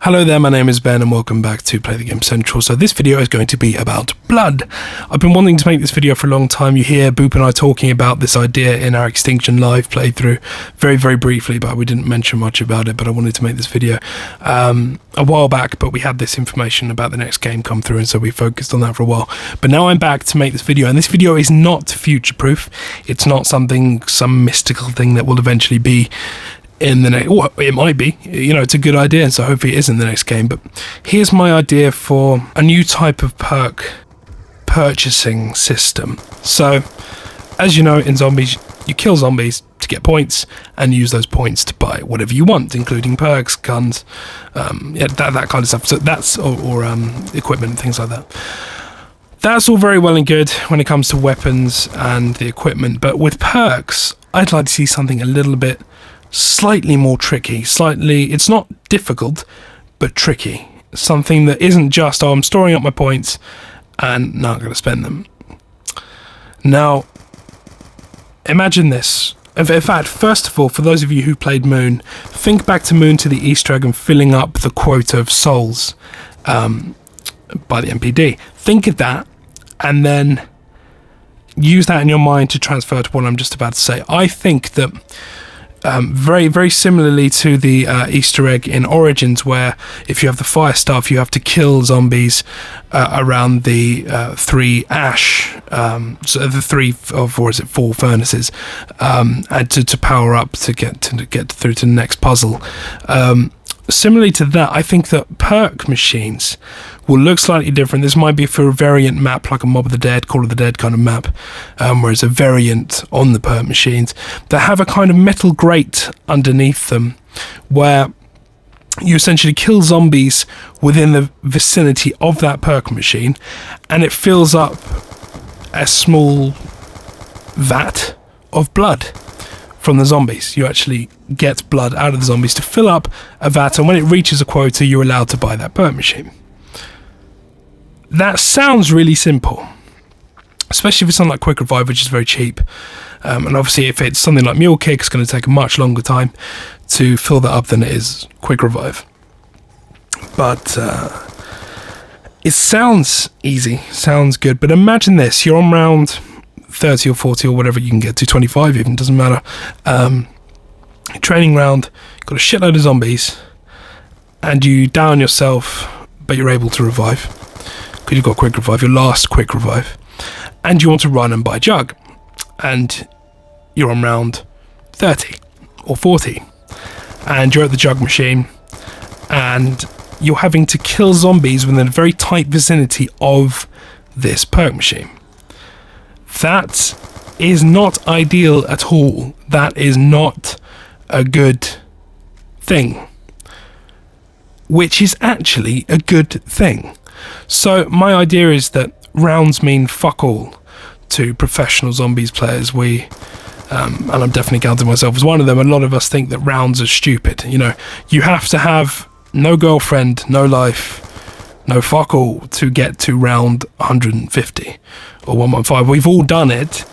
Hello there, my name is Ben and welcome back to Play the Game Central. So this video is going to be about blood. I've been wanting to make this video for a long time. You hear Boop and I talking about this idea in our Extinction Live playthrough very briefly, but we didn't mention much about it, but I wanted to make this video a while back, but we had this information about the next game come through and so we focused on that for a while. But now I'm back to make this video, and this video is not future-proof. It's not some mystical thing that will eventually be in the next, well, it might be, you know, it's a good idea, and so hopefully it is in the next game. But here's my idea for a new type of perk purchasing system. So, as you know, in zombies, you kill zombies to get points and use those points to buy whatever you want, including perks, guns, that kind of stuff. So that's or equipment and things like that. That's all very well and good when it comes to weapons and the equipment, but with perks, I'd like to see something a little bit slightly more tricky. It's not difficult, but tricky. Something that isn't just, oh, I'm storing up my points and now I'm going to spend them. Now, imagine this. In fact, first of all, for those of you who played Moon, think back to Moon, to the Easter egg and filling up the quota of souls by the MPD. Think of that and then use that in your mind to transfer to what I'm just about to say. I think that very similarly to the Easter egg in Origins, where if you have the fire stuff, you have to kill zombies around the three ash, so the three of, or is it four furnaces, and to power up to get through to the next puzzle. Similarly to that, I think that perk machines will look slightly different. This might be for a variant map, like a Mob of the Dead, Call of the Dead kind of map, where it's a variant on the perk machines that have a kind of metal grate underneath them, where you essentially kill zombies within the vicinity of that perk machine, and it fills up a small vat of blood from the zombies. You actually get blood out of the zombies to fill up a vat, and when it reaches a quota, you're allowed to buy that perk machine. That sounds really simple, especially if it's something like Quick Revive, which is very cheap. And obviously, if it's something like Mule Kick, it's going to take a much longer time to fill that up than it is Quick Revive. But it sounds easy, sounds good. But imagine this: you're on round 30 or 40 or whatever you can get to, 25 even, doesn't matter. Training round, got a shitload of zombies, and you down yourself, but you're able to revive because you've got Quick Revive, your last Quick Revive, and you want to run and buy Jug, and you're on round 30 or 40, and you're at the Jug machine, and you're having to kill zombies within a very tight vicinity of this perk machine. That is not ideal at all. That is not a good thing, which is actually a good thing. So my idea is that rounds mean fuck all to professional zombies players. And I'm definitely counting myself as one of them, a lot of us think that rounds are stupid. You know, you have to have no girlfriend, no life, no fuck all to get to round 150 or 115. We've all done it,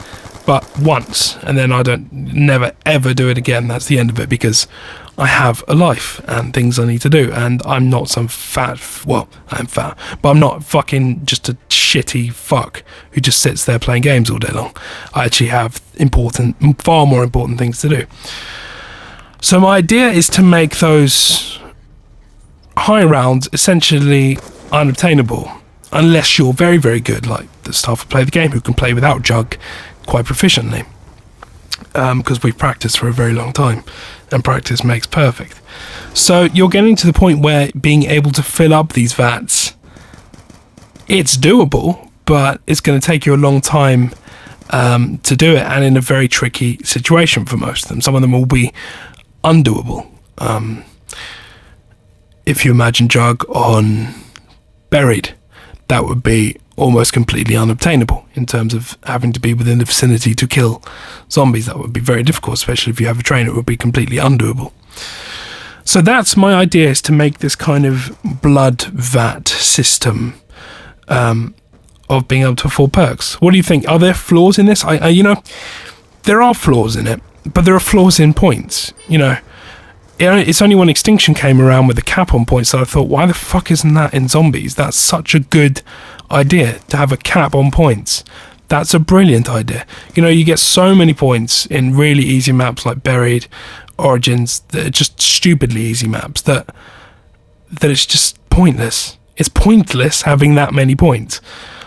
but once, and then I never ever do it again. That's the end of it, because I have a life and things I need to do, and I'm not some I am fat, but I'm not fucking just a shitty fuck who just sits there playing games all day long. I actually have far more important things to do. So my idea is to make those high rounds essentially unobtainable, unless you're very good, like the staff who play the game, who can play without Jug quite proficiently, because we've practiced for a very long time, and practice makes perfect. So you're getting to the point where being able to fill up these vats, it's doable, but it's going to take you a long time to do it, and in a very tricky situation for most of them. Some of them will be undoable. If you imagine Jug on Buried, that would be almost completely unobtainable in terms of having to be within the vicinity to kill zombies. That would be very difficult, especially if you have a trainer. It would be completely undoable. So that's my idea, is to make this kind of blood vat system of being able to afford perks. What do you think? Are there flaws in this? You know, there are flaws in it, but there are flaws in points. You know, it's only when Extinction came around with the cap on points that I thought, why the fuck isn't that in zombies? That's such a good idea, to have a cap on points. That's a brilliant idea. You know, you get so many points in really easy maps like Buried, Origins, that are just stupidly easy maps, that it's just pointless. It's pointless having that many points.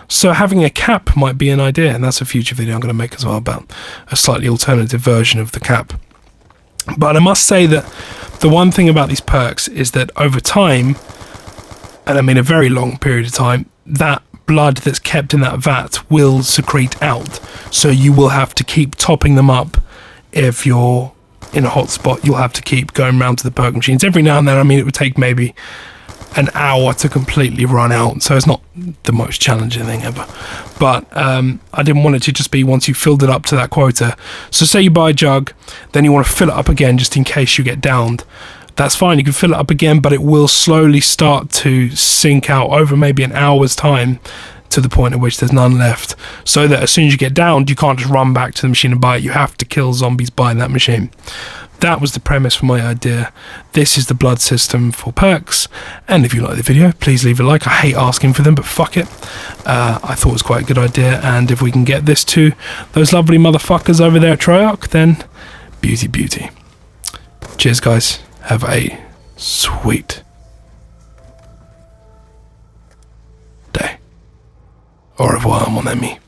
So having a cap might be an idea, and that's a future video I'm going to make as well, about a slightly alternative version of the cap. But I must say that the one thing about these perks is that over time, and I mean a very long period of time, that blood that's kept in that vat will secrete out. So you will have to keep topping them up. If you're in a hot spot, you'll have to keep going around to the perk machines. Every now and then, I mean, it would take maybe an hour to completely run out, so it's not the most challenging thing ever. But I didn't want it to just be once you filled it up to that quota. So say you buy a jug, then you want to fill it up again just in case you get downed. That's fine, you can fill it up again, but it will slowly start to sink out over maybe an hour's time, to the point at which there's none left, so that as soon as you get downed, you can't just run back to the machine and buy it. You have to kill zombies by that machine. That was the premise for my idea. This is the blood system for perks, and if you like the video, please leave a like. I hate asking for them, but fuck it. I thought it was quite a good idea, and if we can get this to those lovely motherfuckers over there at Treyarch, then beauty, beauty. Cheers, guys. Have a sweet day. Au revoir, mon ami.